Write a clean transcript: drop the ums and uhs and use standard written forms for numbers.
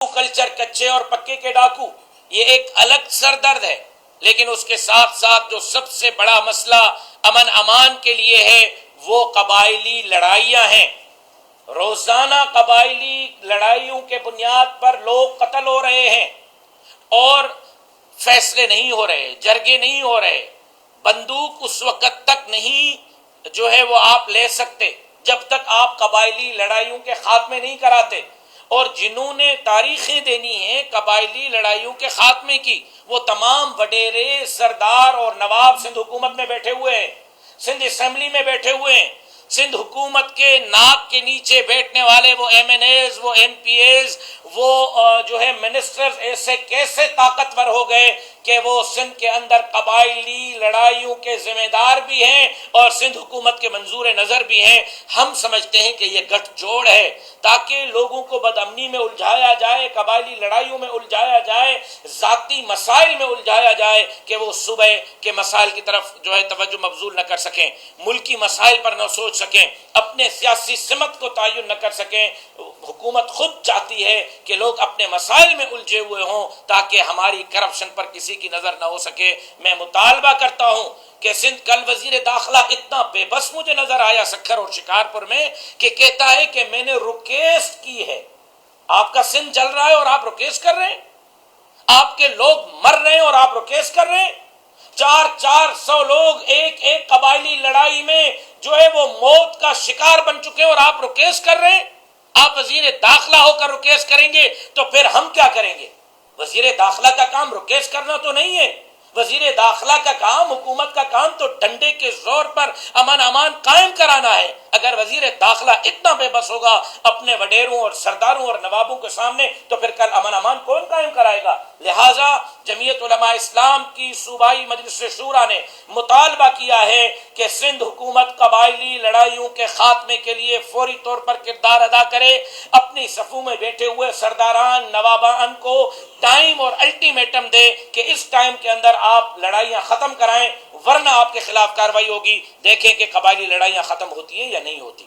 Culture کچے اور پکے کے ڈاکو یہ ایک الگ سر درد ہے، لیکن اس کے ساتھ ساتھ جو سب سے بڑا مسئلہ امن امان کے لیے ہے وہ قبائلی لڑائیاں ہیں۔ روزانہ قبائلی لڑائیوں کے بنیاد پر لوگ قتل ہو رہے ہیں اور فیصلے نہیں ہو رہے، جرگے نہیں ہو رہے۔ بندوق اس وقت تک نہیں جو ہے وہ آپ لے سکتے جب تک آپ قبائلی لڑائیوں کے خاتمے نہیں کراتے، اور جنہوں نے تاریخیں دینی ہیں قبائلی لڑائیوں کے خاتمے کی وہ تمام وڈیرے سردار اور نواب سندھ حکومت میں بیٹھے ہوئے ہیں، سندھ اسمبلی میں بیٹھے ہوئے ہیں۔ سندھ حکومت کے ناک کے نیچے بیٹھنے والے وہ ایم این ایز، وہ ایم پی ایز، وہ جو ہے منسٹرز ایسے کیسے طاقتور ہو گئے کہ وہ سندھ کے اندر قبائلی لڑائیوں کے ذمہ دار بھی ہیں اور سندھ حکومت کے منظور نظر بھی ہیں۔ ہم سمجھتے ہیں کہ یہ گٹھ جوڑ ہے تاکہ لوگوں کو بدامنی میں الجھایا جائے، قبائلی لڑائیوں میں الجھایا جائے، ذاتی مسائل میں الجھایا جائے کہ وہ صوبے کے مسائل کی طرف جو ہے توجہ مبذول نہ کر سکیں، ملکی مسائل پر نہ سوچ سکیں، اپنے سیاسی سمت کو تعین نہ کر سکیں۔ حکومت خود چاہتی ہے کہ لوگ اپنے مسائل میں الجھے ہوئے ہوں تاکہ ہماری کرپشن پر کسی کی نظر نہ ہو سکے۔ میں مطالبہ کرتا ہوں کہ سندھ کل وزیر داخلہ اتنا بے بس مجھے نظر آیا سکھر اور شکارپور میں کہ کہتا ہے کہ میں نے ریکویسٹ کی ہے۔ آپ کا سندھ جل رہا ہے اور آپ ریکویسٹ کر رہے ہیں، آپ کے لوگ مر رہے ہیں اور آپ ریکویسٹ کر رہے ہیں۔ 400 لوگ ایک ایک قبائلی لڑائی میں جو ہے وہ موت کا شکار بن چکے ہیں اور آپ ریکویسٹ کر رہے ہیں۔ آپ وزیر داخلہ ہو کر ریکویسٹ کریں گے تو پھر ہم کیا کریں گے؟ وزیر داخلہ کا کام ریکویسٹ کرنا تو نہیں ہے، وزیر داخلہ کا کام، حکومت کا کام تو ڈنڈے کے زور پر امن امان قائم کرانا ہے۔ اگر وزیر داخلہ اتنا بے بس ہوگا اپنے وڈیروں اور سرداروں اور نوابوں کے سامنے تو پھر کل امن امان کون قائم کرائے گا؟ لہٰذا جمعیت علماء اسلام کی صوبائی مجلس شورا نے مطالبہ کیا ہے کہ سندھ حکومت قبائلی لڑائیوں کے خاتمے کے لیے فوری طور پر کردار ادا کرے، اپنی صفوں میں بیٹھے ہوئے سرداران نوابان کو ٹائم اور الٹیمیٹم دے کہ اس ٹائم کے اندر آپ لڑائیاں ختم کرائیں، ورنہ آپ کے خلاف کارروائی ہوگی۔ دیکھیں کہ قبائلی لڑائیاں ختم ہوتی ہیں یا نہیں ہوتی۔